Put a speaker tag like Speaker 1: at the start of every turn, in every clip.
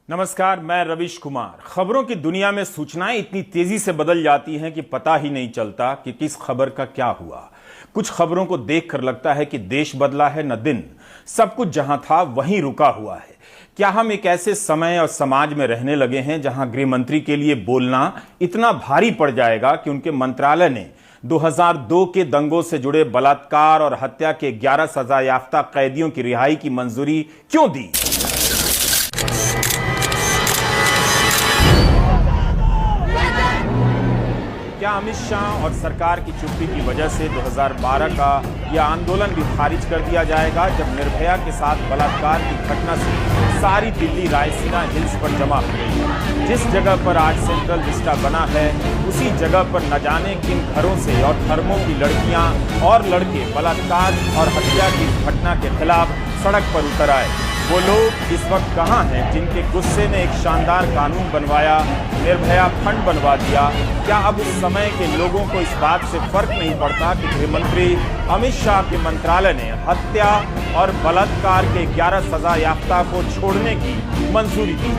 Speaker 1: नमस्कार, मैं रविश कुमार। खबरों की दुनिया में सूचनाएं इतनी तेजी से बदल जाती हैं कि पता ही नहीं चलता कि किस खबर का क्या हुआ। कुछ खबरों को देखकर लगता है कि देश बदला है न दिन, सब कुछ जहां था वहीं रुका हुआ है। क्या हम एक ऐसे समय और समाज में रहने लगे हैं जहां गृह मंत्री के लिए बोलना इतना भारी पड़ जाएगा कि उनके मंत्रालय ने 2002 के दंगों से जुड़े बलात्कार और हत्या के 11 सजा याफ्ता कैदियों की रिहाई की मंजूरी क्यों दी? क्या अमित शाह और सरकार की चुप्पी की वजह से 2012 का यह आंदोलन भी खारिज कर दिया जाएगा, जब निर्भया के साथ बलात्कार की घटना से सारी दिल्ली रायसीना हिल्स पर जमा हो गई? जिस जगह पर आज सेंट्रल विस्टा बना है, उसी जगह पर न जाने किन घरों से और धर्मों की लड़कियां और लड़के बलात्कार और हत्या की घटना के खिलाफ सड़क पर उतर आए। वो लोग इस वक्त कहां हैं जिनके गुस्से ने एक शानदार कानून बनवाया, निर्भया फंड बनवा दिया? क्या अब उस समय के लोगों को इस बात से फर्क नहीं पड़ता कि गृह मंत्री अमित शाह के मंत्रालय ने हत्या और बलात्कार के 11 सजा याफ्ता को छोड़ने की मंजूरी दी?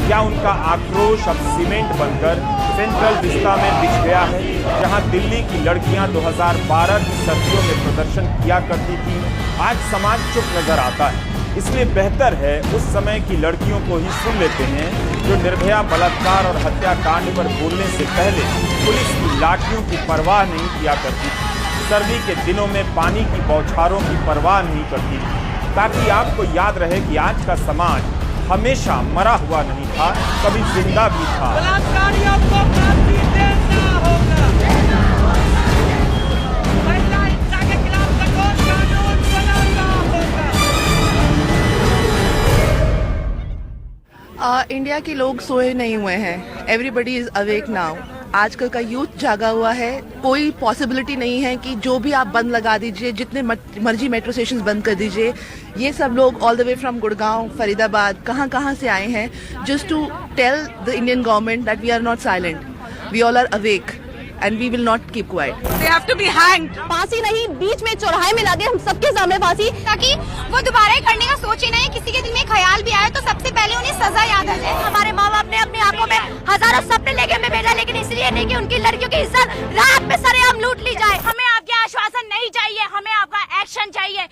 Speaker 1: क्या उनका आक्रोश अब सीमेंट बनकर सेंट्रल विस्टा में बिछ गया है, जहां दिल्ली की लड़कियां 2012 की सर्दियों में प्रदर्शन किया करती थी? आज समाज चुप नजर आता है, इसलिए बेहतर है उस समय की लड़कियों को ही सुन लेते हैं जो निर्भया बलात्कार और हत्याकांड पर बोलने से पहले पुलिस की लाठियों की परवाह नहीं किया करती थी, सर्दी के दिनों में पानी की बौछारों की परवाह नहीं करती थी, ताकि आपको याद रहे कि आज का समाज हमेशा मरा हुआ नहीं था, कभी जिंदा भी था।
Speaker 2: बलात्कारियों को फांसी देना होगा। महिला हिंसा के खिलाफ कठोर कानून बनाना होगा।
Speaker 3: इंडिया के लोग सोए नहीं हुए हैं। Everybody is awake now. आजकल का यूथ जागा हुआ है। कोई पॉसिबिलिटी नहीं है कि जो भी आप बंद लगा दीजिए, जितने मर्जी मेट्रो स्टेशन बंद कर दीजिए। ये सब लोग all the way from Gurgaon, Faridabad, कहाँ से आए हैं just to tell the Indian government that we are not silent, we all are awake and we will not keep quiet.
Speaker 2: They have to be hanged.
Speaker 4: फांसी नहीं, बीच में चौराहे में लगे हम सबके सामने फांसी,
Speaker 5: ताकि वो दोबारा करने का सोचे नहीं। किसी के दिल में ख्याल भी आए तो सबसे पहले उन्हें सजा याद आ जाए।
Speaker 4: हमारे माँ बाप ने अपनी आंखों में हजारों सपने लेके हमें भेजा, लेकिन इसलिए नहीं कि उनकी लड़कियों की इज्जत रात में सरेआम लूट ली जाए।
Speaker 5: हमें आपके आश्वासन नहीं चाहिए, हमें आपका एक्शन चाहिए।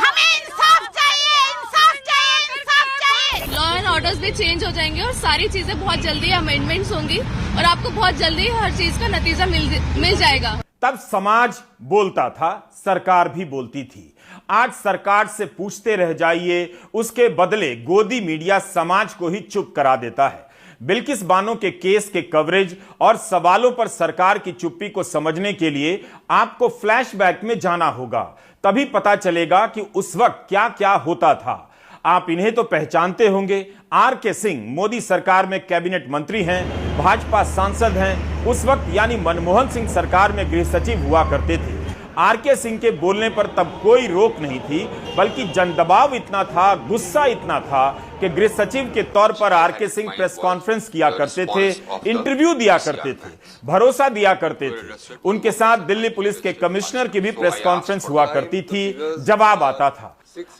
Speaker 5: हमें इंसाफ चाहिए, इंसाफ चाहिए, इंसाफ चाहिए।
Speaker 6: लॉ एंड ऑर्डर्स भी चेंज हो जाएंगे और सारी चीजें बहुत जल्दी अमेंडमेंट्स होंगी और आपको बहुत जल्दी हर चीज का नतीजा मिल जाएगा।
Speaker 1: तब समाज बोलता था, सरकार भी बोलती थी। आज सरकार से पूछते रह जाइए, उसके बदले गोदी मीडिया समाज को ही चुप करा देता है। बिल्किस बानो के केस के कवरेज और सवालों पर सरकार की चुप्पी को समझने के लिए आपको फ्लैशबैक में जाना होगा, तभी पता चलेगा कि उस वक्त क्या क्या होता था। आप इन्हें तो पहचानते होंगे। आर.के. सिंह मोदी सरकार में कैबिनेट मंत्री हैं, भाजपा सांसद हैं। उस वक्त यानी मनमोहन सिंह सरकार में गृह सचिव हुआ करते थे। आर.के. सिंह के बोलने पर तब कोई रोक नहीं थी, बल्कि जनदबाव इतना था, गुस्सा इतना था कि गृह सचिव के तौर पर आर.के. सिंह प्रेस कॉन्फ्रेंस किया करते थे, इंटरव्यू दिया करते थे, भरोसा दिया करते थे। उनके साथ दिल्ली पुलिस के कमिश्नर की भी प्रेस कॉन्फ्रेंस हुआ करती थी, जवाब आता था।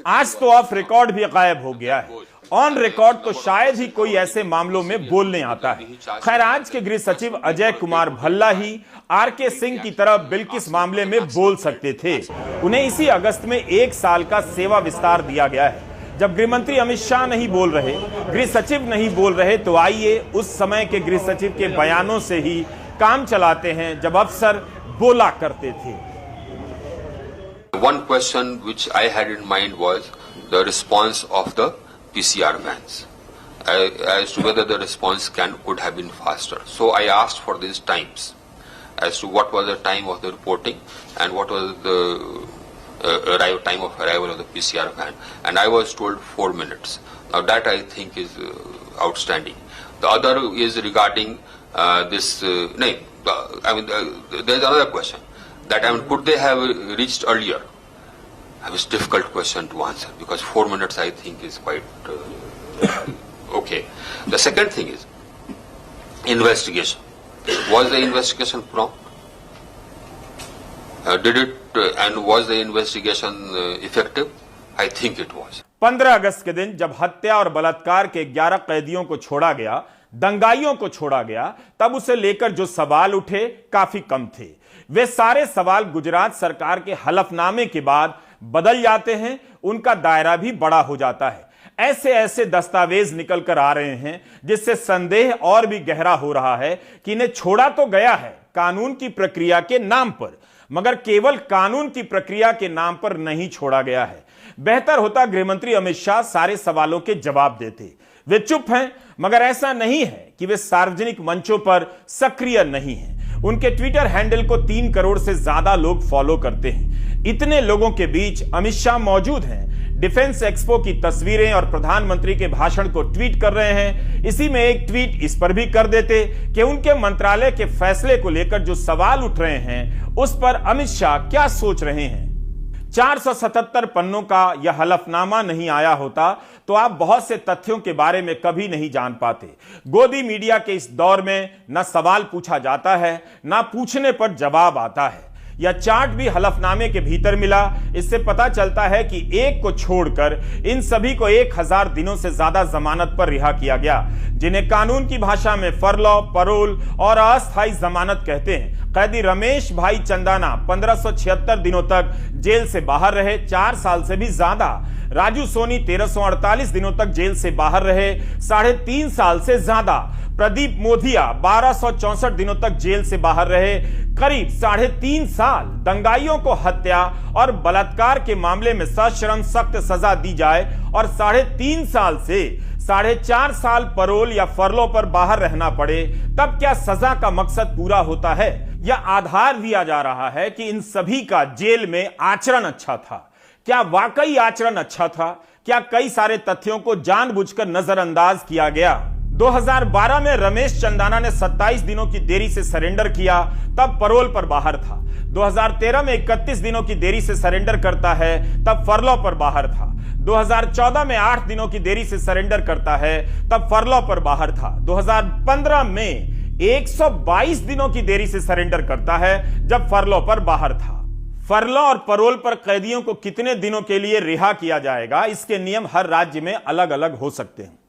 Speaker 1: आज तो ऑफ रिकॉर्ड भी गायब हो गया है। ऑन रिकॉर्ड तो शायद ही कोई ऐसे मामलों में बोलने आता है। खैर, आज के गृह सचिव अजय कुमार भल्ला ही आर.के. सिंह की तरह बिल्किस मामले में बोल सकते थे। उन्हें इसी अगस्त में 1 साल का सेवा विस्तार दिया गया है। जब गृह मंत्री अमित शाह नहीं बोल रहे, गृह सचिव नहीं बोल रहे, तो आइए उस समय के गृह सचिव के बयानों से ही काम चलाते हैं, जब अफसर बोला करते थे।
Speaker 7: One question which I had in mind was the response of the PCR vans, as to whether the response could have been faster. So I asked for these times, as to what was the time of the reporting and what was the time of arrival of the PCR van, and I was told 4 minutes. Now that I think is outstanding. The other is regarding this. There's another question that could they have reached earlier? It's a difficult question to answer because 4 minutes I think is quite okay. The second thing is investigation. Was the investigation prompt? Did it and was the investigation effective? I think it was.
Speaker 1: 15 अगस्त के दिन जब हत्या और बलात्कार के 11 कैदियों को छोड़ा गया, दंगाइयों को छोड़ा गया, तब उसे लेकर जो सवाल उठे काफी कम थे। वे सारे सवाल गुजरात सरकार के हलफनामे के बाद बदल जाते हैं, उनका दायरा भी बड़ा हो जाता है। ऐसे ऐसे दस्तावेज निकल कर आ रहे हैं जिससे संदेह और भी गहरा हो रहा है कि इन्हें छोड़ा तो गया है कानून की प्रक्रिया के नाम पर, मगर केवल कानून की प्रक्रिया के नाम पर नहीं छोड़ा गया है। बेहतर होता गृहमंत्री अमित शाह सारे सवालों के जवाब देते। वे चुप हैं, मगर ऐसा नहीं है कि वे सार्वजनिक मंचों पर सक्रिय नहीं हैं। उनके ट्विटर हैंडल को 3 करोड़ से ज्यादा लोग फॉलो करते हैं। इतने लोगों के बीच अमित शाह मौजूद हैं, डिफेंस एक्सपो की तस्वीरें और प्रधानमंत्री के भाषण को ट्वीट कर रहे हैं। इसी में एक ट्वीट इस पर भी कर देते कि उनके मंत्रालय के फैसले को लेकर जो सवाल उठ रहे हैं उस पर अमित शाह क्या सोच रहे हैं। 477 पन्नों का यह हलफनामा नहीं आया होता तो आप बहुत से तथ्यों के बारे में कभी नहीं जान पाते। गोदी मीडिया के इस दौर में न सवाल पूछा जाता है, न पूछने पर जवाब आता है। यह चार्ट भी हलफनामे के भीतर मिला। इससे पता चलता है कि एक को छोड़कर इन सभी को 1000 दिनों से ज्यादा जमानत पर रिहा किया गया, जिन्हें कानून की भाषा में फरलॉ, परोल और अस्थायी जमानत कहते हैं। कैदी रमेश भाई चंदाना 1576 दिनों तक जेल से बाहर रहे, 4 साल से भी ज्यादा। राजू सोनी 1348 दिनों तक जेल से बाहर रहे, 3.5 साल से ज्यादा। प्रदीप मोधिया 1264 दिनों तक जेल से बाहर रहे, करीब 3.5 साल। दंगाइयों को हत्या और बलात्कार के मामले में सश्रम सख्त सजा दी जाए और 3.5 साल से 4.5 साल परोल या फरलो पर बाहर रहना पड़े, तब क्या सजा का मकसद पूरा होता है? यह आधार दिया जा रहा है कि इन सभी का जेल में आचरण अच्छा था। क्या वाकई आचरण अच्छा था? क्या कई सारे तथ्यों को जानबूझकर नजरअंदाज किया गया? 2012 में रमेश चंदाना ने 27 दिनों की देरी से सरेंडर किया, तब परोल पर बाहर था। 2013 में 31 दिनों की देरी से सरेंडर करता है, तब फरलॉ पर बाहर था। 2014 में 8 दिनों की देरी से सरेंडर करता है, तब फरलॉ पर बाहर था। 2015 में 122 दिनों की देरी से सरेंडर करता है, जब फरलॉ पर बाहर था। फरलॉ और परोल पर कैदियों को कितने दिनों के लिए रिहा किया जाएगा, इसके नियम हर राज्य में अलग अलग हो सकते हैं।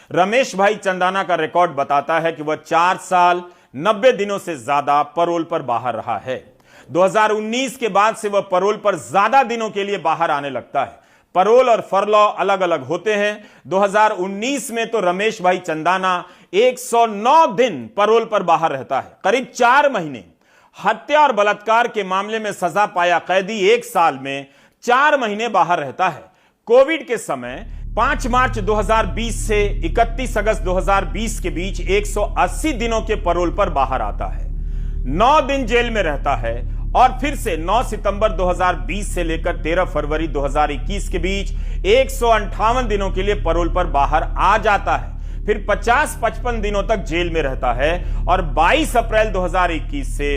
Speaker 1: रमेश भाई चंदाना का रिकॉर्ड बताता है कि वह 4 साल 90 दिनों से ज्यादा परोल पर बाहर रहा है। 2019 के बाद से वह परोल पर ज्यादा दिनों के लिए बाहर आने लगता है। परोल और फरलॉ अलग अलग होते हैं। 2019 में तो रमेश भाई चंदाना 109 दिन परोल पर बाहर रहता है, करीब 4 महीने। हत्या और बलात्कार के मामले में सजा पाया कैदी 1 साल में 4 महीने बाहर रहता है। कोविड के समय 5 मार्च 2020 से 31 अगस्त 2020 के बीच 180 दिनों के परोल पर बाहर आता है, 9 दिन जेल में रहता है और फिर से 9 सितंबर 2020 से लेकर 13 फरवरी 2021 के बीच 158 दिनों के लिए परोल पर बाहर आ जाता है। फिर 50-55 दिनों तक जेल में रहता है और 22 अप्रैल 2021 से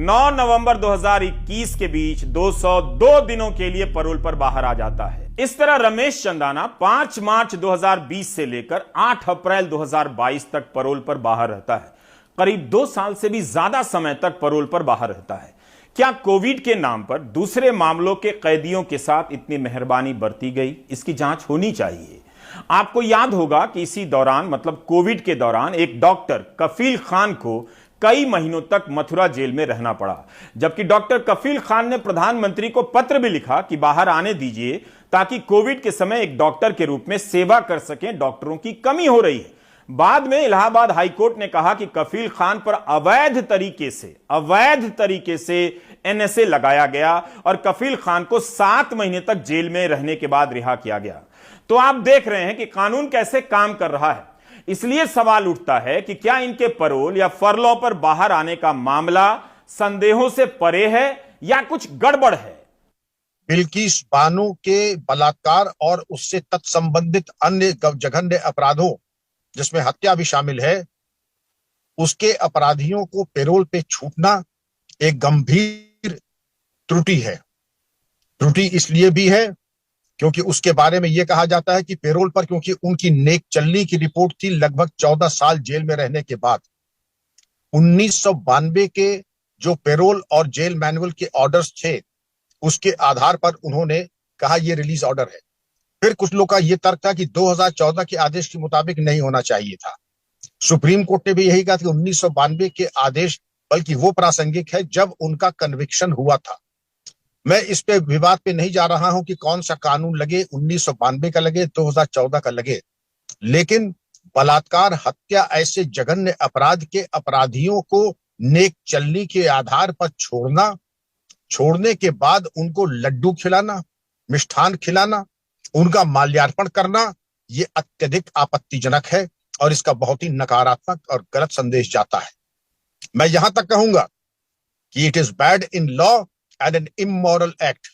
Speaker 1: 9 नवंबर 2021 के बीच 202 दिनों के लिए परोल पर बाहर आ जाता है। इस तरह रमेश चंदाना 5 मार्च 2020 से लेकर 8 अप्रैल 2022 तक परोल पर बाहर रहता है, करीब 2 साल से भी ज्यादा समय तक परोल पर बाहर रहता है। क्या कोविड के नाम पर दूसरे मामलों के कैदियों के साथ इतनी मेहरबानी बरती गई? इसकी जांच होनी चाहिए। आपको याद होगा कि इसी दौरान, मतलब कोविड के दौरान, एक डॉक्टर कफील खान को कई महीनों तक मथुरा जेल में रहना पड़ा, जबकि डॉक्टर कफील खान ने प्रधानमंत्री को पत्र भी लिखा कि बाहर आने दीजिए ताकि कोविड के समय एक डॉक्टर के रूप में सेवा कर सकें, डॉक्टरों की कमी हो रही है। बाद में इलाहाबाद हाईकोर्ट ने कहा कि कफील खान पर अवैध तरीके से एनएसए लगाया गया और कफील खान को 7 महीने तक जेल में रहने के बाद रिहा किया गया। तो आप देख रहे हैं कि कानून कैसे काम कर रहा है। इसलिए सवाल उठता है कि क्या इनके परोल या फरलॉ पर बाहर आने का मामला संदेहों से परे है या कुछ गड़बड़ है?
Speaker 8: बिल्किस बानो के बलात्कार और उससे तत्संबंधित अन्य जघन्य अपराधों, जिसमें हत्या भी शामिल है, उसके अपराधियों को पेरोल पे छूटना एक गंभीर त्रुटि है। त्रुटि इसलिए भी है क्योंकि उसके बारे में यह कहा जाता है कि पेरोल पर, क्योंकि उनकी नेक चलनी की रिपोर्ट थी लगभग 14 साल जेल में रहने के बाद, 1992 के जो पेरोल और जेल मैनुअल के ऑर्डर्स थे उसके आधार पर उन्होंने कहा यह रिलीज ऑर्डर है। फिर कुछ लोग का यह तर्क था कि 2014 के आदेश के मुताबिक नहीं होना चाहिए था। सुप्रीम कोर्ट ने भी यही कहा कि 1992 के आदेश बल्कि वो प्रासंगिक है जब उनका कन्विक्शन हुआ था। मैं इस पे विवाद पे नहीं जा रहा हूं कि कौन सा कानून लगे, 1992 का लगे, 2014 का लगे, लेकिन बलात्कार, हत्या ऐसे जघन्य अपराध के अपराधियों को नेक चलनी के आधार पर छोड़ने के बाद उनको लड्डू खिलाना, मिष्ठान खिलाना, उनका माल्यार्पण करना, ये अत्यधिक आपत्तिजनक है और इसका बहुत ही नकारात्मक और गलत संदेश जाता है। मैं यहां तक कहूंगा कि it is bad in law and an immoral act.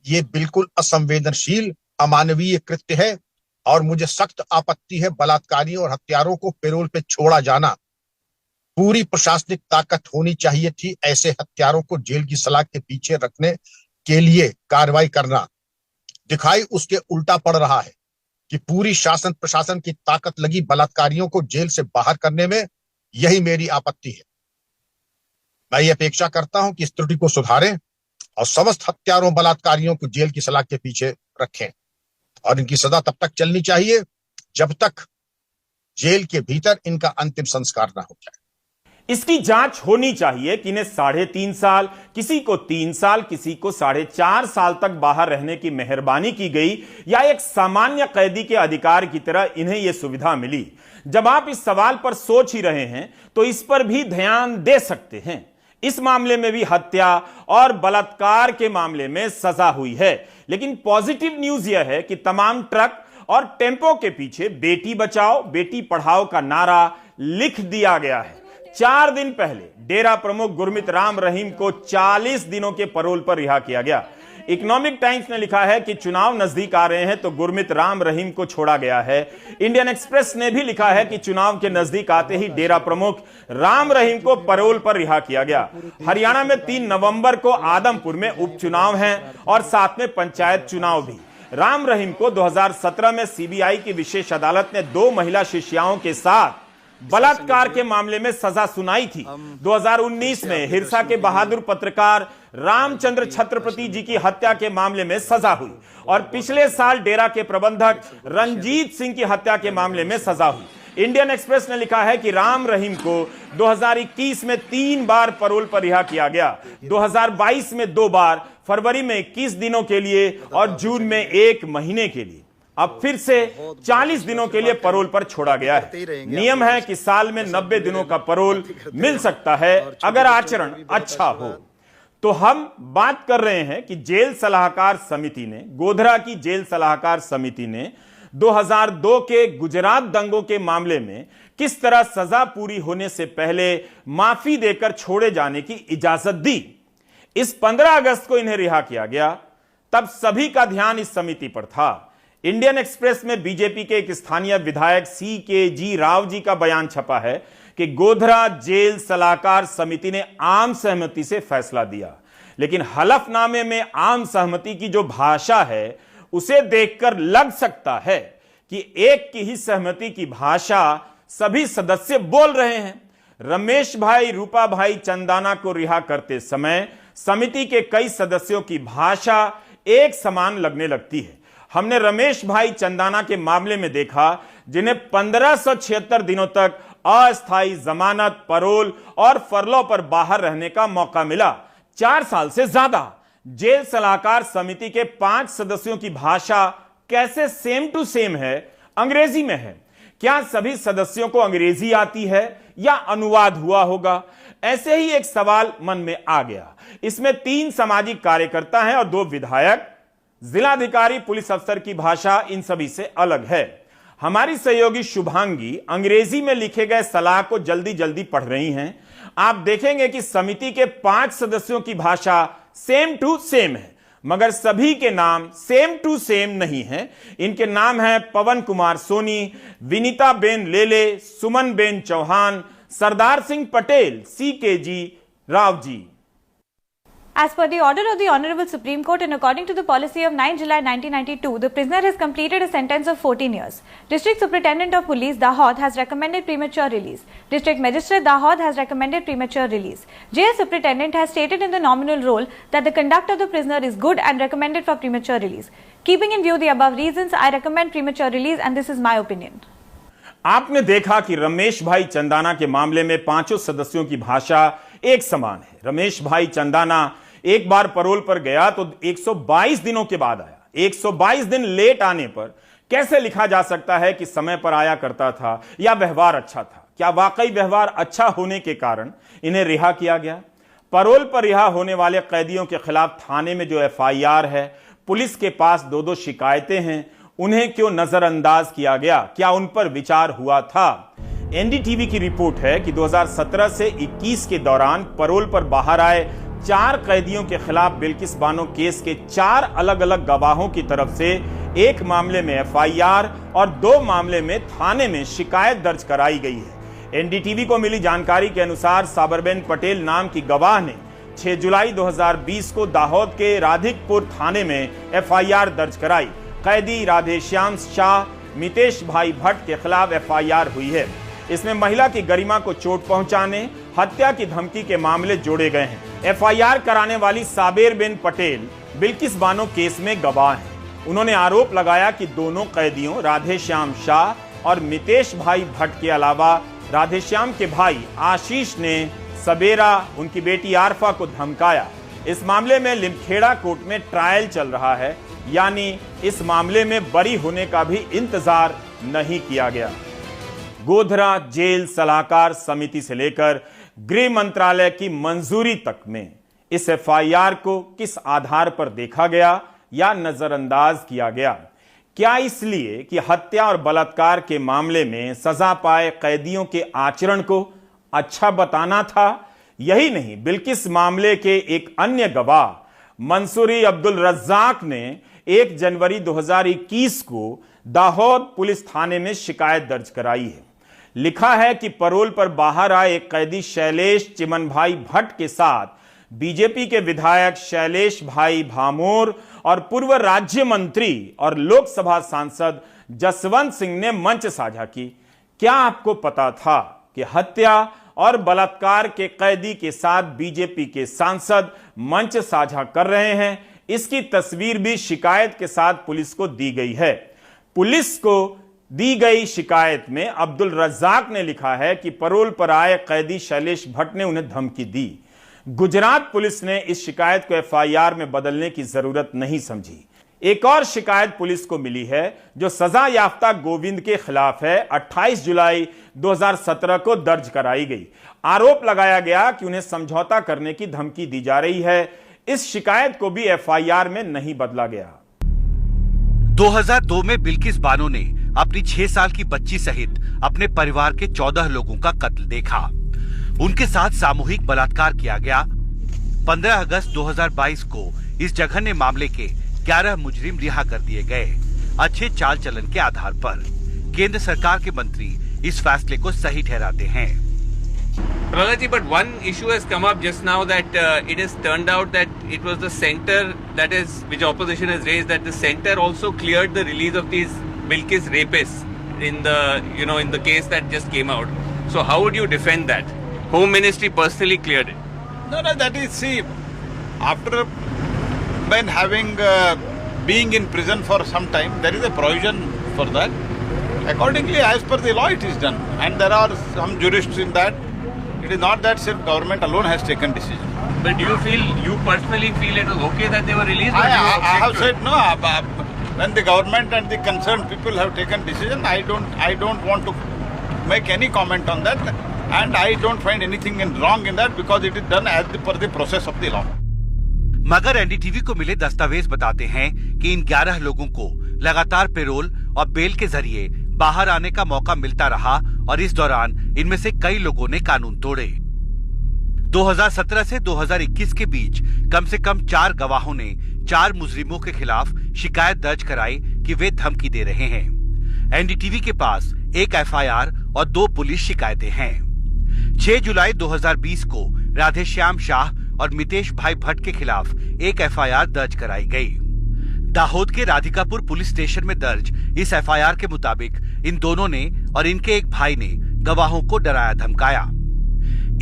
Speaker 8: ये बिल्कुल असंवेदनशील, अमानवीय कृत्य है और मुझे सख्त आपत्ति है बलात्कारियों और हत्यारों को पैरोल पे छोड़ा जाना। पूरी प्रशासनिक ताकत होनी चाहिए थी ऐसे हत्यारों को जेल की सलाख के पीछे रखने के लिए कार्रवाई करना। दिखाई उसके उल्टा पड़ रहा है कि पूरी शासन प्रशासन की ताकत लगी बलात्कारियों को जेल से बाहर करने में। यही मेरी आपत्ति है। मैं ये अपेक्षा करता हूं कि इस त्रुटि को सुधारें और समस्त हत्यारों बलात्कारियों को जेल की सलाख के पीछे रखें और इनकी सजा तब तक चलनी चाहिए जब तक जेल के भीतर इनका अंतिम संस्कार न हो जाए।
Speaker 1: इसकी जांच होनी चाहिए कि इन्हें 3.5 साल, किसी को 3 साल, किसी को 4.5 साल तक बाहर रहने की मेहरबानी की गई या एक सामान्य कैदी के अधिकार की तरह इन्हें यह सुविधा मिली। जब आप इस सवाल पर सोच ही रहे हैं तो इस पर भी ध्यान दे सकते हैं। इस मामले में भी हत्या और बलात्कार के मामले में सजा हुई है, लेकिन पॉजिटिव न्यूज यह है कि तमाम ट्रक और टेम्पो के पीछे बेटी बचाओ बेटी पढ़ाओ का नारा लिख दिया गया है। 4 दिन पहले डेरा प्रमुख गुरमीत राम रहीम को 40 दिनों के पैरोल पर रिहा किया गया। इकोनॉमिक टाइम्स ने लिखा है कि चुनाव नजदीक आ रहे हैं तो गुरमीत राम रहीम को छोड़ा गया है। इंडियन एक्सप्रेस ने भी लिखा है कि चुनाव के नजदीक आते ही डेरा प्रमुख राम रहीम को पैरोल पर रिहा किया गया। हरियाणा में 3 नवंबर को आदमपुर में उपचुनाव हैं और साथ में पंचायत चुनाव भी। राम रहीम को 2017 में सीबीआई की विशेष अदालत ने 2 महिला शिष्याओं के साथ बलात्कार के मामले में सजा सुनाई थी। 2019 में हिरसा के बहादुर पत्रकार रामचंद्र छत्रपति जी की हत्या के मामले में सजा हुई और पिछले साल डेरा के प्रबंधक रंजीत सिंह की हत्या के मामले में सजा हुई। इंडियन एक्सप्रेस ने लिखा है कि राम रहीम को 2021 में 3 बार पैरोल पर रिहा किया गया, 2022 में 2 बार, फरवरी में 21 दिनों के लिए और जून में 1 महीने के लिए। अब फिर से 40 दिनों के लिए पैरोल पर छोड़ा गया है। नियम है कि साल में 90 दिनों का पैरोल मिल सकता है अगर आचरण अच्छा हो। तो हम बात कर रहे हैं कि जेल सलाहकार समिति ने, गोधरा की जेल सलाहकार समिति ने 2002 के गुजरात दंगों के मामले में किस तरह सजा पूरी होने से पहले माफी देकर छोड़े जाने की इजाजत दी। इस 15 अगस्त को इन्हें रिहा किया गया। तब सभी का ध्यान इस समिति पर था। इंडियन एक्सप्रेस में बीजेपी के एक स्थानीय विधायक CKG राव जी का बयान छपा है कि गोधरा जेल सलाहकार समिति ने आम सहमति से फैसला दिया, लेकिन हलफनामे में आम सहमति की जो भाषा है उसे देखकर लग सकता है कि एक की ही सहमति की भाषा सभी सदस्य बोल रहे हैं। रमेश भाई रूपा भाई चंदाना को रिहा करते समय समिति के कई सदस्यों की भाषा एक समान लगने लगती है। हमने रमेश भाई चंदाना के मामले में देखा जिन्हें 1576 दिनों तक अस्थायी जमानत, पैरोल और फरलो पर बाहर रहने का मौका मिला, 4 साल से ज्यादा। जेल सलाहकार समिति के 5 सदस्यों की भाषा कैसे सेम टू सेम है, अंग्रेजी में है। क्या सभी सदस्यों को अंग्रेजी आती है या अनुवाद हुआ होगा? ऐसे ही एक सवाल मन में आ गया। इसमें 3 सामाजिक कार्यकर्ता हैं और 2 विधायक, जिलाधिकारी, पुलिस अफसर की भाषा इन सभी से अलग है। हमारी सहयोगी शुभांगी अंग्रेजी में लिखे गए सलाह को जल्दी जल्दी पढ़ रही हैं। आप देखेंगे कि समिति के 5 सदस्यों की भाषा सेम टू सेम है, मगर सभी के नाम सेम टू सेम नहीं है। इनके नाम हैं Pawan Kumar Soni, Vinita Ben Lele, Suman Ben Chauhan, Sardar Singh Patel, CKG Rao ji.
Speaker 9: As per the order of the Honorable Supreme Court and according to the policy of 9 July 1992, the prisoner has completed a sentence of 14 years. District Superintendent of Police Dahod has recommended premature release. District Magistrate Dahod has recommended premature release. Jail Superintendent has stated in the nominal role that the conduct of the prisoner is good and recommended for premature release. Keeping in view the above reasons, I recommend premature release and this is my opinion.
Speaker 1: आपने देखा कि रमेश भाई चंदाना के मामले में पांचों सदस्यों की भाषा एक समान है। रमेश भाई चंदाना एक बार पैरोल पर गया तो 122 दिनों के बाद आया। 122 दिन लेट आने पर कैसे लिखा जा सकता है कि समय पर आया करता था या व्यवहार अच्छा था? क्या वाकई व्यवहार अच्छा होने के कारण इन्हें रिहा किया गया? पैरोल पर रिहा होने वाले कैदियों के खिलाफ थाने में जो एफआईआर है, पुलिस के पास 2-2 शिकायतें हैं, उन्हें क्यों नजरअंदाज किया गया? क्या उन पर विचार हुआ था? एनडीटीवी की रिपोर्ट है कि 2017 से 21 के दौरान पैरोल पर बाहर आए 4 कैदियों के खिलाफ बिल्किस बानो केस के 4 अलग अलग गवाहों की तरफ से एक मामले में एफआईआर और 2 मामले में थाने में शिकायत दर्ज कराई गई है। एनडीटीवी को मिली जानकारी के अनुसार साबरबेन पटेल नाम की गवाह ने 6 जुलाई 2020 को दाहोद के राधिकपुर थाने में एफआईआर दर्ज कराई। कैदी राधेश्याम शाह, मितेश भाई भट्ट के खिलाफ एफआईआर हुई है। इसमें महिला की गरिमा को चोट पहुंचाने, हत्या की धमकी के मामले जोड़े गए हैं। एफआईआर कराने वाली साबेरबेन पटेल बिल्किस बानो केस में गवाह हैं। उन्होंने आरोप लगाया कि दोनों कैदियों राधेश्याम शाह और मितेश भाई भट्ट के अलावा राधेश्याम के भाई आशीष ने सबेरा, उनकी बेटी आरफा को धमकाया। इस मामले में लिमखेड़ा कोर्ट में ट्रायल चल रहा है, यानी इस मामले में बरी होने का भी इंतजार नहीं किया गया। गोधरा जेल सलाहकार समिति से लेकर गृह मंत्रालय की मंजूरी तक में इस एफआईआर को किस आधार पर देखा गया या नजरअंदाज किया गया? क्या इसलिए कि हत्या और बलात्कार के मामले में सजा पाए कैदियों के आचरण को अच्छा बताना था? यही नहीं, बिल्किस मामले के एक अन्य गवाह मंसूरी अब्दुल रज्जाक ने 1 जनवरी 2021 को दाहोद पुलिस थाने में शिकायत दर्ज कराई है। लिखा है कि पैरोल पर बाहर आए एक कैदी शैलेश चिमन भाई भट्ट के साथ बीजेपी के विधायक शैलेश भाई भामोर और पूर्व राज्य मंत्री और लोकसभा सांसद जसवंत सिंह ने मंच साझा की। क्या आपको पता था कि हत्या और बलात्कार के कैदी के साथ बीजेपी के सांसद मंच साझा कर रहे हैं? इसकी तस्वीर भी शिकायत के साथ पुलिस को दी गई है। पुलिस को दी गई शिकायत में अब्दुल रज्जाक ने लिखा है कि पैरोल पर आए कैदी शैलेश भट्ट ने उन्हें धमकी दी। गुजरात पुलिस ने इस शिकायत को एफआईआर में बदलने की जरूरत नहीं समझी। एक और शिकायत पुलिस को मिली है जो सजा याफ्ता गोविंद के खिलाफ है। 28 जुलाई 2017 को दर्ज कराई गई। आरोप लगाया गया कि उन्हें समझौता करने की धमकी दी जा रही है। इस शिकायत को भी एफआईआर में नहीं बदला गया।
Speaker 10: 2002 में बिल्किस बानो ने अपनी 6 साल की बच्ची सहित अपने परिवार के 14 लोगों का कत्ल देखा। उनके साथ सामूहिक बलात्कार किया गया। 15 अगस्त 2022 को इस जघन्य मामले के 11 मुजरिम रिहा कर दिए गए। अच्छे चाल चलन के आधार पर केंद्र सरकार के मंत्री इस फैसले को सही ठहराते हैं।
Speaker 11: Pralhaji, but one issue has come up just now that it has turned out that it was the center, that is, which opposition has raised, that the center also cleared the release of these Bilkis rapists in the, in the case that just came out. So how would you defend that? Home Ministry personally cleared it.
Speaker 12: No, that is, see, after when having being in prison for some time, there is a provision for that. Accordingly, as per the law, it is done, and there are some jurists in that. It is not that government alone has taken decision.
Speaker 11: But do you personally feel it was okay that they were released?
Speaker 12: I have said no. When the government and the concerned people have taken decision, I don't want to make any comment on that, and I don't find anything wrong in that because it is done as per the process of the law.
Speaker 10: मगर NDTV को मिले दस्तावेज बताते हैं कि इन 11 लोगों को लगातार पैरोल और बेल के जरिए बाहर आने का मौका मिलता रहा और इस दौरान इनमें से कई लोगों ने कानून तोड़े। 2017 से 2021 के बीच कम से कम 4 गवाहों ने 4 मुजरिमों के खिलाफ शिकायत दर्ज कराई कि वे धमकी दे रहे हैं। एनडीटीवी के पास 1 एफआईआर और 2 पुलिस शिकायतें हैं। 6 जुलाई 2020 को राधेश्याम शाह और मितेश भाई भट्ट के खिलाफ एक एफआईआर दर्ज कराई गई। दाहोद के राधिकापुर पुलिस स्टेशन में दर्ज इस एफआईआर के मुताबिक इन दोनों ने और इनके एक भाई ने गवाहों को डराया धमकाया।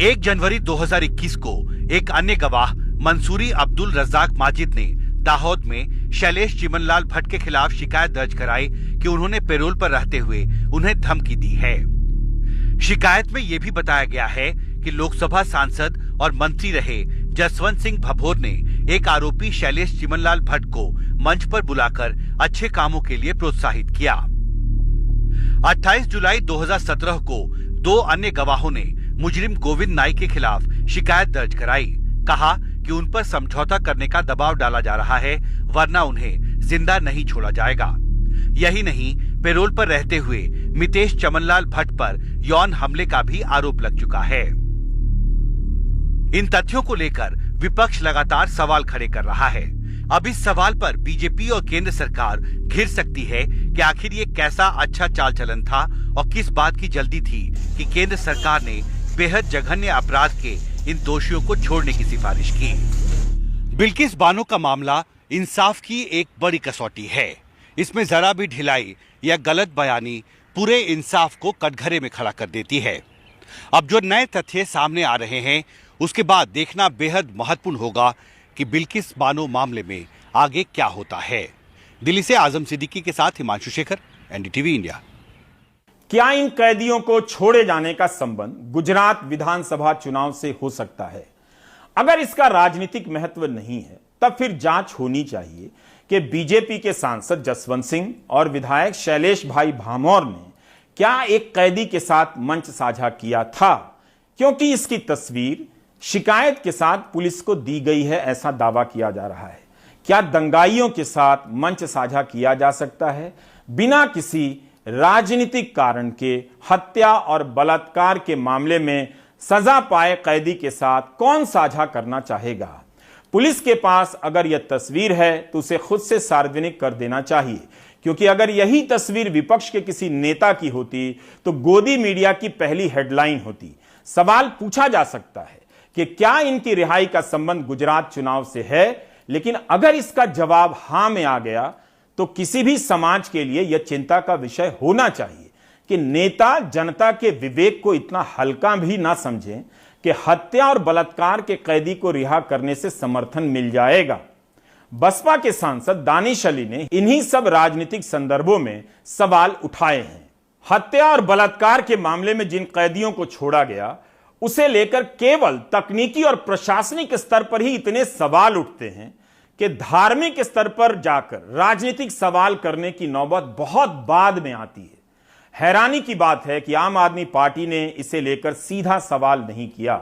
Speaker 10: 1 जनवरी 2021 को एक अन्य गवाह मंसूरी अब्दुल रज्जाक माजिद ने दाहोद में शैलेश चिमनलाल भट्ट के खिलाफ शिकायत दर्ज कराई कि उन्होंने पैरोल पर रहते हुए उन्हें धमकी दी है। शिकायत में यह भी बताया गया है कि लोकसभा सांसद और मंत्री रहे जसवंत सिंह भभोर ने एक आरोपी शैलेश चिमनलाल भट्ट को मंच पर बुलाकर अच्छे कामों के लिए प्रोत्साहित किया। 28 जुलाई 2017 को 2 अन्य गवाहों ने मुजरिम गोविंद नाई के खिलाफ शिकायत दर्ज कराई। कहा कि उन पर समझौता करने का दबाव डाला जा रहा है, वरना उन्हें जिंदा नहीं छोड़ा जाएगा। यही नहीं, पैरोल पर रहते हुए मितेश चमनलाल भट्ट पर यौन हमले का भी आरोप लग चुका है। इन तथ्यों को लेकर विपक्ष लगातार सवाल खड़े कर रहा है। अब इस सवाल पर बीजेपी और केंद्र सरकार घिर सकती है कि आखिर ये कैसा अच्छा चाल चलन था और किस बात की जल्दी थी कि केंद्र सरकार ने बेहद जघन्य अपराध के इन दोषियों को छोड़ने की सिफारिश की। बिल्किस बानो का मामला इंसाफ की एक बड़ी कसौटी है। इसमें जरा भी ढिलाई या गलत बयानी पूरे इंसाफ को कटघरे में खड़ा कर देती है। अब जो नए तथ्य सामने आ रहे हैं, उसके बाद देखना बेहद महत्वपूर्ण होगा कि बिल्किस बानो मामले में आगे क्या होता है। दिल्ली से आजम सिद्दीकी के साथ हिमांशु शेखर, एनडीटीवी इंडिया।
Speaker 1: क्या इन कैदियों को छोड़े जाने का संबंध गुजरात विधानसभा चुनाव से हो सकता है? अगर इसका राजनीतिक महत्व नहीं है, तब फिर जांच होनी चाहिए कि बीजेपी के सांसद जसवंत सिंह और विधायक शैलेश भाई भामोर ने क्या एक कैदी के साथ मंच साझा किया था, क्योंकि इसकी तस्वीर शिकायत के साथ पुलिस को दी गई है, ऐसा दावा किया जा रहा है। क्या दंगाइयों के साथ मंच साझा किया जा सकता है? बिना किसी राजनीतिक कारण के हत्या और बलात्कार के मामले में सजा पाए कैदी के साथ कौन साझा करना चाहेगा? पुलिस के पास अगर यह तस्वीर है तो उसे खुद से सार्वजनिक कर देना चाहिए, क्योंकि अगर यही तस्वीर विपक्ष के किसी नेता की होती तो गोदी मीडिया की पहली हेडलाइन होती। सवाल पूछा जा सकता है कि क्या इनकी रिहाई का संबंध गुजरात चुनाव से है, लेकिन अगर इसका जवाब हां में आ गया तो किसी भी समाज के लिए यह चिंता का विषय होना चाहिए कि नेता जनता के विवेक को इतना हल्का भी ना समझें कि हत्या और बलात्कार के कैदी को रिहा करने से समर्थन मिल जाएगा। बसपा के सांसद दानिश अली ने इन्हीं सब राजनीतिक संदर्भों में सवाल उठाए हैं। हत्या और बलात्कार के मामले में जिन कैदियों को छोड़ा गया, उसे लेकर केवल तकनीकी और प्रशासनिक स्तर पर ही इतने सवाल उठते हैं कि धार्मिक स्तर पर जाकर राजनीतिक सवाल करने की नौबत बहुत बाद में आती है। हैरानी की बात है कि आम आदमी पार्टी ने इसे लेकर सीधा सवाल नहीं किया।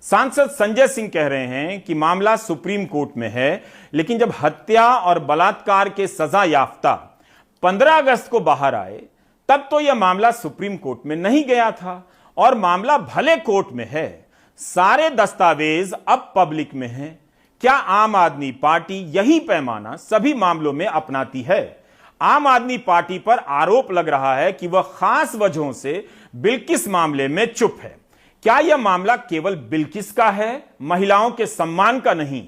Speaker 1: सांसद संजय सिंह कह रहे हैं कि मामला सुप्रीम कोर्ट में है, लेकिन जब हत्या और बलात्कार के सजा याफ्ता 15 अगस्त को बाहर आए, तब तो यह मामला सुप्रीम कोर्ट में नहीं गया था और मामला भले कोर्ट में है, सारे दस्तावेज अब पब्लिक में हैं। क्या आम आदमी पार्टी यही पैमाना सभी मामलों में अपनाती है? आम आदमी पार्टी पर आरोप लग रहा है कि वह खास वजहों से बिल्किस मामले में चुप है। क्या यह मामला केवल बिल्किस का है, महिलाओं के सम्मान का नहीं?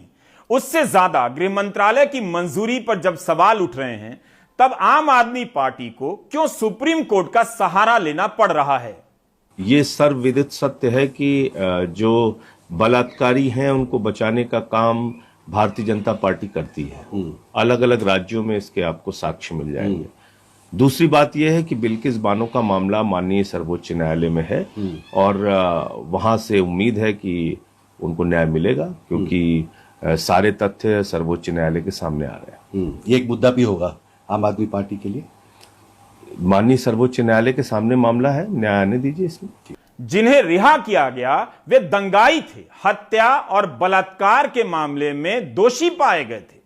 Speaker 1: उससे ज्यादा गृह मंत्रालय की मंजूरी पर जब सवाल उठ रहे हैं, तब आम आदमी पार्टी को क्यों सुप्रीम कोर्ट का सहारा लेना पड़ रहा है?
Speaker 13: ये सर्वविदित सत्य है कि जो बलात्कारी हैं उनको बचाने का काम भारतीय जनता पार्टी करती है। अलग अलग राज्यों में इसके आपको साक्ष्य मिल जाएंगे। दूसरी बात यह है कि बिल्किस बानो का मामला माननीय सर्वोच्च न्यायालय में है और वहां से उम्मीद है कि उनको न्याय मिलेगा, क्योंकि सारे तथ्य सर्वोच्च न्यायालय के सामने आ रहे हैं।
Speaker 14: ये एक मुद्दा भी होगा आम आदमी पार्टी के लिए।
Speaker 13: माननीय सर्वोच्च न्यायालय के सामने मामला है, न्याय आने दीजिए इसमें।
Speaker 1: जिन्हें रिहा किया गया वे दंगाई थे, हत्या और बलात्कार के मामले में दोषी पाए गए थे।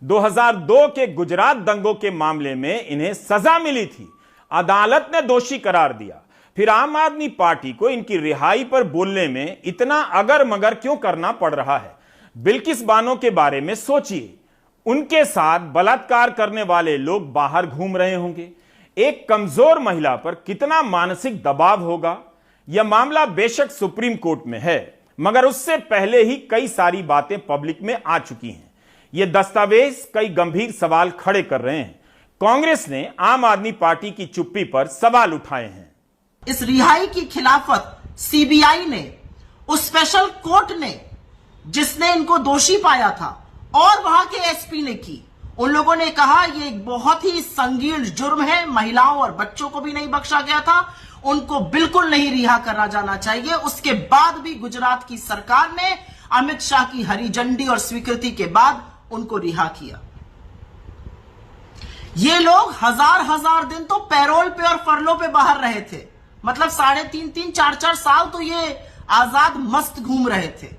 Speaker 1: 2002 के गुजरात दंगों के मामले में इन्हें सजा मिली थी, अदालत ने दोषी करार दिया। फिर आम आदमी पार्टी को इनकी रिहाई पर बोलने में इतना अगर मगर क्यों करना पड़ रहा है? बिल्किस बानो के बारे में सोचिए, उनके साथ बलात्कार करने वाले लोग बाहर घूम रहे होंगे। एक कमजोर महिला पर कितना मानसिक दबाव होगा। यह मामला बेशक सुप्रीम कोर्ट में है, मगर उससे पहले ही कई सारी बातें पब्लिक में आ चुकी हैं। ये दस्तावेज कई गंभीर सवाल खड़े कर रहे हैं। कांग्रेस ने आम आदमी पार्टी की चुप्पी पर सवाल उठाए हैं।
Speaker 15: इस रिहाई की खिलाफत सीबीआई ने, उस स्पेशल कोर्ट ने जिसने इनको दोषी पाया था, और वहां के एसपी ने की। उन लोगों ने कहा ये एक बहुत ही संगीन जुर्म है, महिलाओं और बच्चों को भी नहीं बख्शा गया था, उनको बिल्कुल नहीं रिहा करा जाना चाहिए। उसके बाद भी गुजरात की सरकार ने अमित शाह की हरी झंडी और स्वीकृति के बाद उनको रिहा किया। ये लोग हजार दिन तो पैरोल पे और फरलो पे बाहर रहे थे, मतलब 3.5 4 साल तो ये आजाद मस्त घूम रहे थे।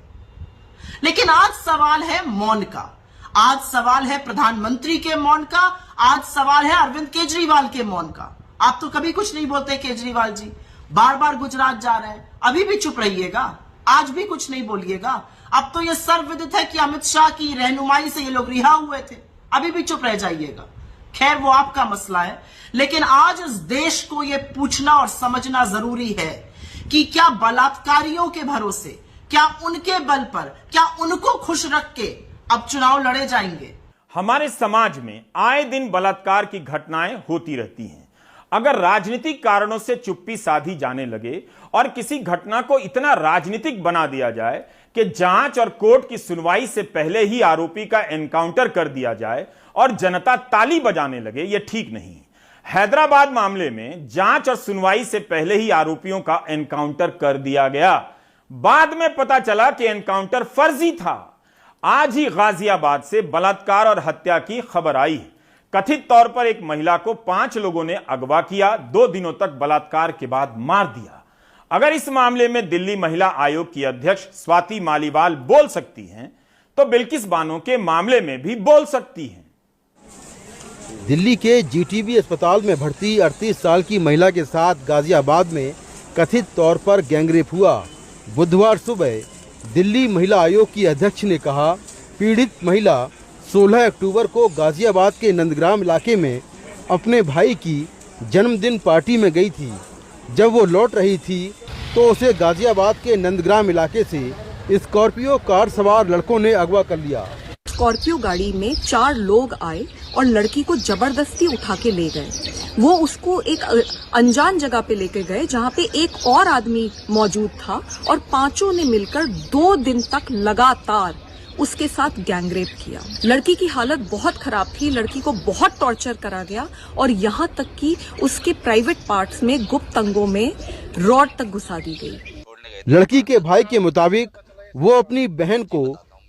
Speaker 15: लेकिन आज सवाल है मौन का, आज सवाल है प्रधानमंत्री के मौन का, आज सवाल है अरविंद केजरीवाल के मौन का। आप तो कभी कुछ नहीं बोलते केजरीवाल जी, बार बार गुजरात जा रहे हैं, अभी भी चुप रहिएगा, आज भी कुछ नहीं बोलिएगा। अब तो ये सर्वविदित है कि अमित शाह की रहनुमाई से ये लोग रिहा हुए थे, अभी भी चुप रह जाइएगा। खैर वो आपका मसला है, लेकिन आज इस देश को ये पूछना और समझना जरूरी है कि क्या बलात्कारियों के भरोसे, क्या उनके बल पर, क्या उनको खुश रख के अब चुनाव लड़े जाएंगे?
Speaker 1: हमारे समाज में आए दिन बलात्कार की घटनाएं होती रहती हैं। अगर राजनीतिक कारणों से चुप्पी साधी जाने लगे और किसी घटना को इतना राजनीतिक बना दिया जाए कि जांच और कोर्ट की सुनवाई से पहले ही आरोपी का एनकाउंटर कर दिया जाए और जनता ताली बजाने लगे, यह ठीक नहीं। हैदराबाद मामले में जांच और सुनवाई से पहले ही आरोपियों का एनकाउंटर कर दिया गया, बाद में पता चला कि एनकाउंटर फर्जी था। आज ही गाजियाबाद से बलात्कार और हत्या की खबर आई। कथित तौर पर एक महिला को 5 लोगों ने अगवा किया, 2 दिनों तक बलात्कार के बाद मार दिया। अगर इस मामले में दिल्ली महिला आयोग की अध्यक्ष स्वाति मालीवाल बोल सकती हैं, तो बिल्किस बानो के मामले में भी बोल सकती हैं।
Speaker 16: दिल्ली के जीटीबी अस्पताल में भर्ती 38 साल की महिला के साथ गाजियाबाद में कथित तौर पर गैंगरेप हुआ। बुधवार सुबह दिल्ली महिला आयोग की अध्यक्ष ने कहा, पीड़ित महिला 16 अक्टूबर को गाजियाबाद के नंदग्राम इलाके में अपने भाई की जन्मदिन पार्टी में गई थी। जब वो लौट रही थी तो उसे गाजियाबाद के नंदग्राम इलाके से स्कॉर्पियो कार सवार लड़कों ने अगवा कर लिया।
Speaker 17: स्कॉर्पियो गाड़ी में 4 लोग आए और लड़की को जबरदस्ती उठा के ले गए। वो उसको एक अनजान जगह पे लेके गए जहाँ पे एक और आदमी मौजूद था और 5 ने मिलकर 2 दिन तक लगातार उसके साथ गैंगरेप किया। लड़की की हालत बहुत खराब थी, लड़की को बहुत टॉर्चर करा गया और यहाँ तक कि उसके प्राइवेट पार्ट्स में, गुप्त अंगों में रॉड तक घुसा दी गई।
Speaker 16: लड़की के भाई के मुताबिक वो अपनी बहन को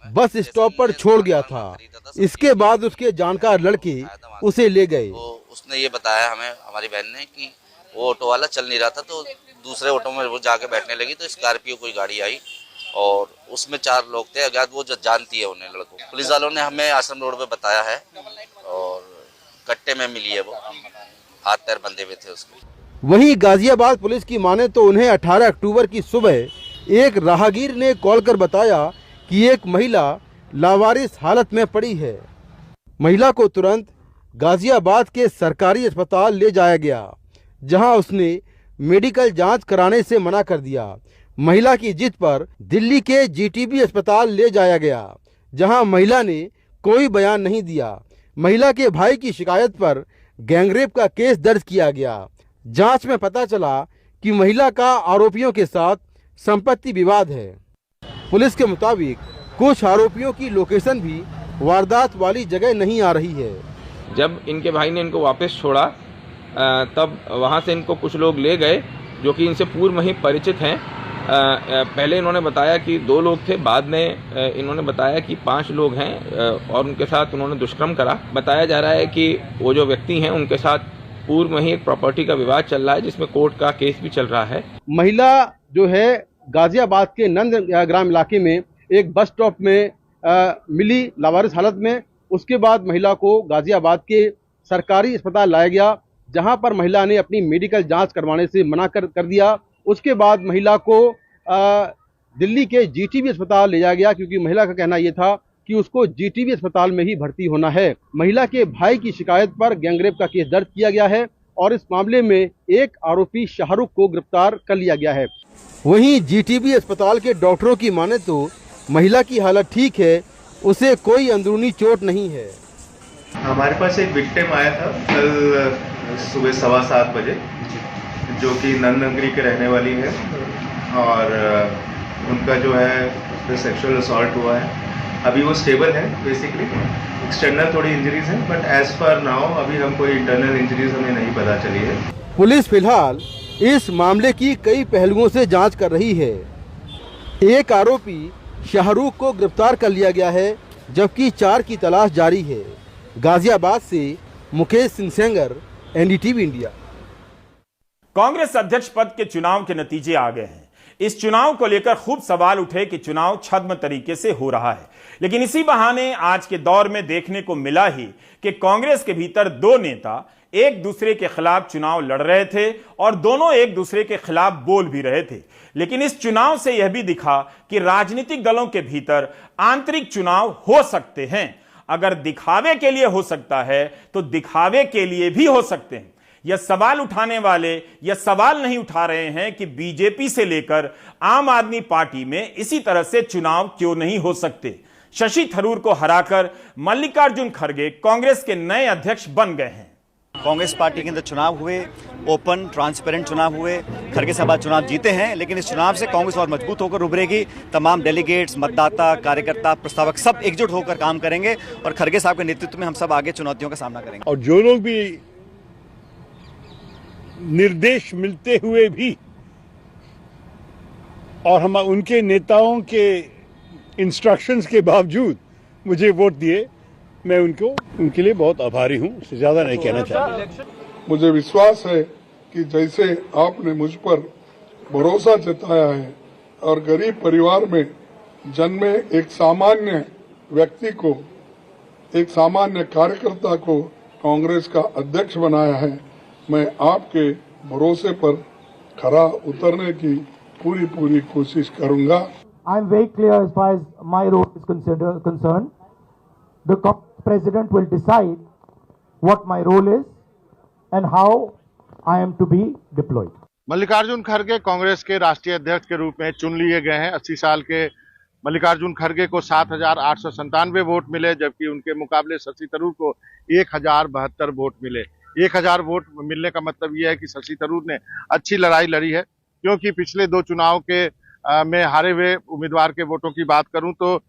Speaker 16: बस स्टॉप पर छोड़ गया था। इसके बाद उसके जानकार लड़के उसे ले गए।
Speaker 18: उसने ये बताया हमें, हमारी बहन ने, कि वो ऑटो वाला चल नहीं रहा था तो दूसरे ऑटो में वो जाके बैठने लगी तो स्कॉर्पियो कोई गाड़ी आई और उसमें 4 लोग थे अज्ञात, वो जो जानती है उन्हें लड़कों। पुलिस वालों ने हमें आश्रम रोड पे बताया है और कट्टे में मिली है, वो हाथ पैर बंधे हुए थे उसके।
Speaker 16: वहीं गाजियाबाद पुलिस की माने तो उन्हें 18 अक्टूबर की सुबह एक राहगीर ने कॉल कर बताया कि एक महिला लावारिस हालत में पड़ी है। महिला को तुरंत गाजियाबाद के सरकारी अस्पताल ले जाया गया, जहां उसने मेडिकल जांच कराने से मना कर दिया। महिला की जिद पर दिल्ली के जीटीबी अस्पताल ले जाया गया, जहां महिला ने कोई बयान नहीं दिया। महिला के भाई की शिकायत पर गैंगरेप का केस दर्ज किया गया। जांच में पता चला कि महिला का आरोपियों के साथ संपत्ति विवाद है। पुलिस के मुताबिक कुछ आरोपियों की लोकेशन भी वारदात वाली जगह नहीं आ रही है।
Speaker 19: जब इनके भाई ने इनको वापस छोड़ा तब वहां से इनको कुछ लोग ले गए जो कि इनसे पूर्व में ही परिचित हैं। पहले इन्होंने बताया कि 2 लोग थे, बाद में इन्होंने बताया कि 5 लोग हैं और उनके साथ उन्होंने दुष्कर्म करा। बताया जा रहा है कि वो जो व्यक्ति हैं उनके साथ पूर्व में ही एक प्रॉपर्टी का विवाद चल रहा है, जिसमें कोर्ट का केस भी चल रहा है।
Speaker 16: महिला जो है गाजियाबाद के नंदग्राम इलाके में एक बस स्टॉप में मिली लावारिस हालत में। उसके बाद महिला को गाजियाबाद के सरकारी अस्पताल लाया गया, जहां पर महिला ने अपनी मेडिकल जांच करवाने से मना कर दिया। उसके बाद महिला को दिल्ली के जीटीबी अस्पताल ले जाया गया, क्योंकि महिला का कहना यह था कि उसको जीटीबी अस्पताल में ही भर्ती होना है। महिला के भाई की शिकायत पर गैंगरेप का केस दर्ज किया गया है और इस मामले में एक आरोपी शाहरुख को गिरफ्तार कर लिया गया है। वहीं जीटीबी अस्पताल के डॉक्टरों की माने तो महिला की हालत ठीक है, उसे कोई अंदरूनी चोट नहीं है।
Speaker 13: हमारे पास एक विक्टिम आया था कल सुबह 7:15 बजे, जो कि नंदनगरी के रहने वाली है और उनका जो है सेक्सुअल असॉल्ट हुआ है। अभी वो स्टेबल है, बेसिकली एक्सटर्नल थोड़ी इंजरीज हैं, बट एज पर नाउ अभी हम कोई इंटरनल इंजरीज हमें नहीं पता चली है।
Speaker 16: पुलिस फिलहाल इस मामले की कई पहलुओं से जांच कर रही है। एक आरोपी शाहरुख को गिरफ्तार कर लिया गया है, जबकि 4 की तलाश जारी है। गाजियाबाद से मुकेश सिंह सेंगर, एनडीटीवी इंडिया।
Speaker 1: कांग्रेस अध्यक्ष पद के चुनाव के नतीजे आ गए हैं। इस चुनाव को लेकर खूब सवाल उठे कि चुनाव छद्म तरीके से हो रहा है, लेकिन इसी बहाने आज के दौर में देखने को मिला ही कि कांग्रेस के भीतर 2 नेता एक दूसरे के खिलाफ चुनाव लड़ रहे थे और दोनों एक दूसरे के खिलाफ बोल भी रहे थे। लेकिन इस चुनाव से यह भी दिखा कि राजनीतिक दलों के भीतर आंतरिक चुनाव हो सकते हैं। अगर दिखावे के लिए हो सकता है तो दिखावे के लिए भी हो सकते हैं। यह सवाल उठाने वाले यह सवाल नहीं उठा रहे हैं कि बीजेपी से लेकर आम आदमी पार्टी में इसी तरह से चुनाव क्यों नहीं हो सकते। शशि थरूर को हराकर मल्लिकार्जुन खड़गे कांग्रेस के नए अध्यक्ष बन गए हैं।
Speaker 20: कांग्रेस पार्टी के अंदर चुनाव हुए, ओपन ट्रांसपेरेंट चुनाव हुए, खड़गे साहब चुनाव जीते हैं, लेकिन इस चुनाव से कांग्रेस और मजबूत होकर उभरेगी। तमाम डेलीगेट्स, मतदाता, कार्यकर्ता, प्रस्तावक सब एकजुट होकर काम करेंगे और खड़गे साहब के नेतृत्व में हम सब आगे चुनौतियों का सामना करेंगे।
Speaker 21: और जो लोग भी निर्देश मिलते हुए भी और हम उनके नेताओं के इंस्ट्रक्शंस के बावजूद मुझे वोट दिए, मैं उनके लिए बहुत आभारी हूं। उससे ज्यादा नहीं कहना चाहता।
Speaker 22: मुझे विश्वास है कि जैसे आपने मुझ पर भरोसा जताया है और गरीब परिवार में जन्मे एक सामान्य व्यक्ति को, एक सामान्य कार्यकर्ता को कांग्रेस का अध्यक्ष बनाया है, मैं आपके भरोसे पर खरा उतरने की पूरी कोशिश करूंगा।
Speaker 23: I am very clear as far as my role is concerned. The president will decide what my role is and how I am to be deployed.
Speaker 8: Mallikarjun खड़गे कांग्रेस के राष्ट्रीय अध्यक्ष के रूप में चुन लिए गए हैं। 80 साल के मल्लिकार्जुन खड़गे को 7,897 वोट मिले, जबकि उनके मुकाबले शशि थरूर को 1,072 वोट मिले। 1,000 वोट मिलने का मतलब यह है कि शशि थरूर ने अच्छी लड़ाई लड़ी है, क्योंकि पिछले 2 चुनाव के में हारे हुए उम्मीदवार के वोटों की बात करूं तो